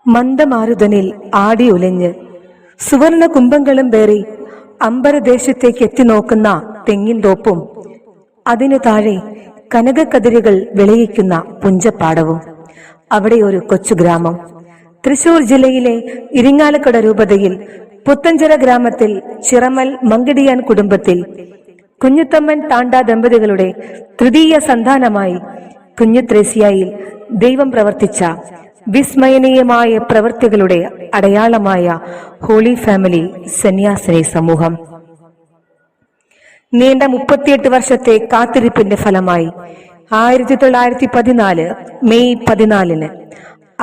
മന്ദമാരുതനിൽ ആടിയുലഞ്ഞ് സുവർണ കുംഭങ്ങളും പേറി അമ്പരദേശത്തേക്ക് എത്തി നോക്കുന്ന തെങ്ങിൻ തോപ്പും അതിനു താഴെ കനകക്കതിരുകൾ വിളയിക്കുന്ന പുഞ്ചപ്പാടവും. അവിടെ ഒരു കൊച്ചു ഗ്രാമം. തൃശൂർ ജില്ലയിലെ ഇരിങ്ങാലക്കുട രൂപതയിൽ പുത്തഞ്ചിറ ഗ്രാമത്തിൽ ചിറമൽ മങ്കിടിയാൻ കുടുംബത്തിൽ കുഞ്ഞുത്തമ്മൻ താണ്ട ദമ്പതികളുടെ തൃതീയ സന്താനമായി കുഞ്ഞു ത്രേസ്യായിൽ ദൈവം പ്രവർത്തിച്ച വിസ്മയനീയമായ പ്രവൃത്തികളുടെ അടയാളമായ ഹോളി ഫാമിലി സന്യാസിനി സമൂഹം. നീണ്ട 38 വർഷത്തെ കാത്തിരിപ്പിന്റെ ഫലമായി 1914 മെയ് 14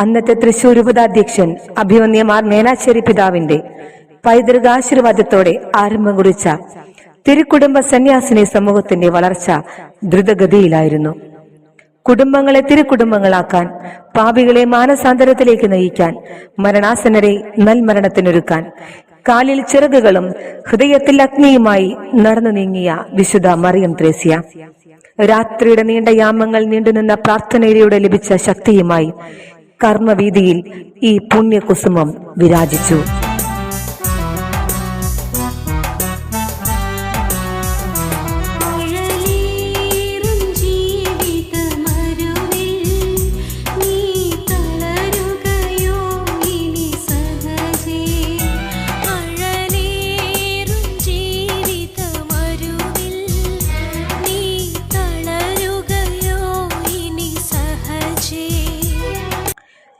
അന്നത്തെ തൃശൂർ രൂപതാധ്യക്ഷൻ അഭിമന്യമാർ മേനാശ്ശേരി പിതാവിന്റെ പൈതൃകാശീർവാദത്തോടെ ആരംഭം കുറിച്ച തിരുക്കുടുംബ സന്യാസിനി സമൂഹത്തിന്റെ വളർച്ച ദ്രുതഗതിയിലായിരുന്നു. കുടുംബങ്ങളെ തിരുക്കുടുംബങ്ങളാക്കാൻ, പാപികളെ മാനസാന്തരത്തിലേക്ക് നയിക്കാൻ, മരണാസന്നരെ നൽമരണത്തിനൊരുക്കാൻ, കാലിൽ ചിറകുകളും ഹൃദയത്തിൽ അഗ്നിയുമായി നടന്നു നീങ്ങിയ വിശുദ്ധ മറിയം ത്രേസ്യ രാത്രിയുടെ നീണ്ട യാമങ്ങൾ നീണ്ടുനിന്ന പ്രാർത്ഥനയിലൂടെ ലഭിച്ച ശക്തിയുമായി കർമ്മവീതിയിൽ ഈ പുണ്യകുസുമം വിരാജിച്ചു.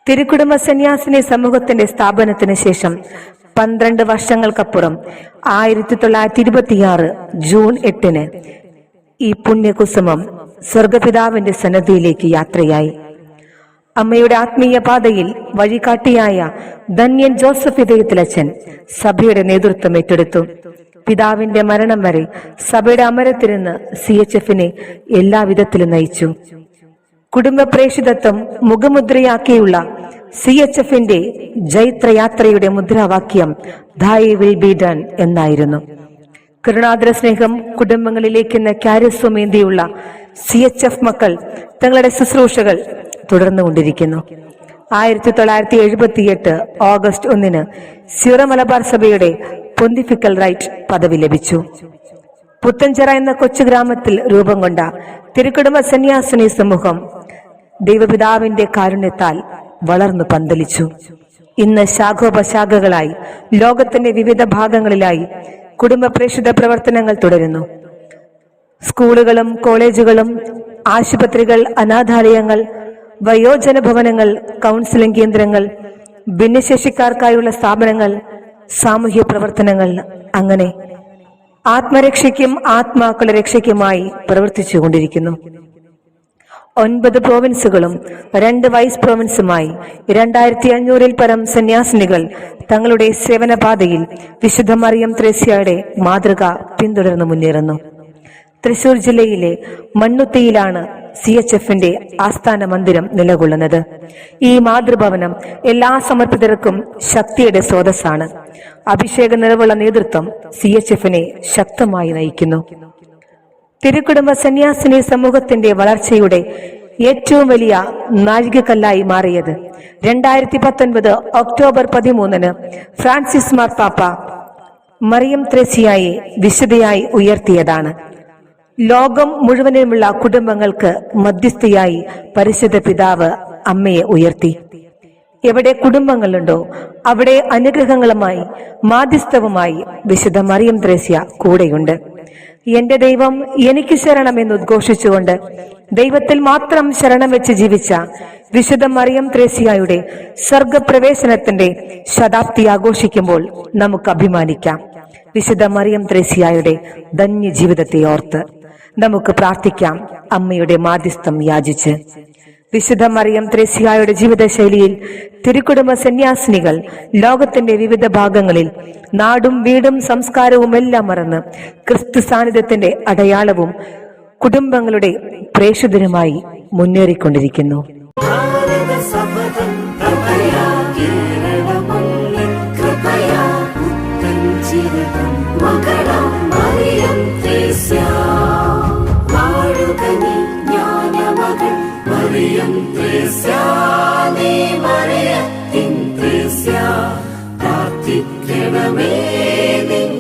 തിരുക്കുടുംബ സന്യാസിനി സമൂഹത്തിന്റെ സ്ഥാപനത്തിന് ശേഷം 12 വർഷങ്ങൾക്കപ്പുറം 1926 ജൂൺ 8 ഈ പുണ്യകുസുമം സ്വർഗപിതാവിന്റെ സന്നദ്ധിയിലേക്ക് യാത്രയായി. അമ്മയുടെ ആത്മീയ പാതയിൽ വഴികാട്ടിയായ ധന്യൻ ജോസഫ് ഇതയത്തിലച്ചൻ സഭയുടെ നേതൃത്വം ഏറ്റെടുത്തു. പിതാവിന്റെ മരണം വരെ സഭയുടെ അമരത്തിരുന്ന് CHF-നെ എല്ലാവിധത്തിലും നയിച്ചു. കുടുംബ പ്രേഷിതത്വം മുഖമുദ്രയാക്കിയുള്ള CHF-ന്റെ ജൈത്രയാത്രയുടെ മുദ്രാവാക്യം "Thy will be done" എന്നായിരുന്നു. കരുണാദ്ര സ്നേഹം കുടുംബങ്ങളിലേക്കെന്ന ക്യാരിസ്വമേന്തിയുള്ള CHF മക്കൾ തങ്ങളുടെ ശുശ്രൂഷകൾ തുടർന്നുകൊണ്ടിരിക്കുന്നു. 1978 ഓഗസ്റ്റ് 1 സീറോ മലബാർ സഭയുടെ പൊന്തിഫിക്കൽ റൈറ്റ് പദവി ലഭിച്ചു. പുത്തഞ്ചിറ എന്ന കൊച്ചു ഗ്രാമത്തിൽ രൂപം കൊണ്ട തിരുക്കുടുംബ സന്യാസിനി സമൂഹം ദൈവപിതാവിന്റെ കാരുണ്യത്താൽ വളർന്നു പന്തലിച്ചു. ഇന്ന് ശാഖോപശാഖകളായി ലോകത്തിന്റെ വിവിധ ഭാഗങ്ങളിലായി കുടുംബ പ്രേക്ഷിത പ്രവർത്തനങ്ങൾ തുടരുന്നു. സ്കൂളുകളും കോളേജുകളും ആശുപത്രികൾ, അനാഥാലയങ്ങൾ, വയോജന ഭവനങ്ങൾ, കൗൺസിലിംഗ് കേന്ദ്രങ്ങൾ, ഭിന്നശേഷിക്കാർക്കായുള്ള സ്ഥാപനങ്ങൾ, സാമൂഹ്യ പ്രവർത്തനങ്ങൾ, അങ്ങനെ ആത്മരക്ഷയ്ക്കും ആത്മാക്കളുടെ രക്ഷയ്ക്കുമായി പ്രവർത്തിച്ചുകൊണ്ടിരിക്കുന്നു. 9 പ്രോവിൻസുകളും 2 വൈസ് പ്രോവിൻസുമായി 2500-ൽ പരം സന്യാസിനികൾ തങ്ങളുടെ സേവനപാതയിൽ വിശുദ്ധ മറിയം ത്രേസ്യയുടെ മാതൃക പിന്തുടർന്ന് മുന്നേറുന്നു. തൃശൂർ ജില്ലയിലെ മണ്ണുത്തിയിലാണ് CHF-ന്റെ ആസ്ഥാന മന്ദിരം നിലകൊള്ളുന്നത്. ഈ മാതൃഭവനം എല്ലാ സമർപ്പിതർക്കും ശക്തിയുടെ സ്രോതസ്സാണ്. അഭിഷേക നിറവുള്ള നേതൃത്വം CHF-നെ ശക്തമായി നയിക്കുന്നു. തിരുക്കുടുംബ സന്യാസിനി സമൂഹത്തിന്റെ വളർച്ചയുടെ ഏറ്റവും വലിയ നാഴികക്കല്ലായി മാറിയത് 2019 ഒക്ടോബർ 13 ഫ്രാൻസിസ് മാർപ്പാപ്പ മറിയം ത്രേസ്യയെ വിശുദ്ധയായി ഉയർത്തിയതാണ്. ലോകം മുഴുവനുമുള്ള കുടുംബങ്ങൾക്ക് മധ്യസ്ഥയായി പരിശുദ്ധ പിതാവ് അമ്മയെ ഉയർത്തി. എവിടെ കുടുംബങ്ങളുണ്ടോ അവിടെ അനുഗ്രഹങ്ങളുമായി മാധ്യസ്ഥവുമായി വിശുദ്ധ മറിയം ത്രേസ്യ കൂടെയുണ്ട്. എന്റെ ദൈവം എനിക്ക് ശരണമെന്ന് ഉദ്ഘോഷിച്ചുകൊണ്ട് ദൈവത്തിൽ മാത്രം ശരണം വെച്ച് ജീവിച്ച വിശുദ്ധ മറിയം ത്രേസ്യയുടെ സ്വർഗപ്രവേശനത്തിന്റെ ശതാബ്ദി ആഘോഷിക്കുമ്പോൾ നമുക്ക് അഭിമാനിക്കാം. വിശുദ്ധ മറിയം ത്രേസ്യയുടെ ധന്യ ജീവിതത്തെ ഓർത്ത് നമുക്ക് പ്രാർത്ഥിക്കാം, അമ്മയുടെ മാധ്യസ്ഥം യാചിച്ച്. വിശുദ്ധ മറിയം ത്രേസ്യയുടെ ജീവിതശൈലിയിൽ തിരുക്കുടുംബ സന്യാസിനികൾ ലോകത്തിന്റെ വിവിധ ഭാഗങ്ങളിൽ നാടും വീടും സംസ്കാരവും എല്ലാം മറന്ന് ക്രിസ്തു സാന്നിധ്യത്തിന്റെ അടയാളവും കുടുംബങ്ങളുടെ പ്രേക്ഷിതരുമായി മുന്നേറിക്കൊണ്ടിരിക്കുന്നു. Miriam ത്രേസ്യ നീ മറിയത്തിൻ പ്രാർത്ഥിക്കണമേ നിൻ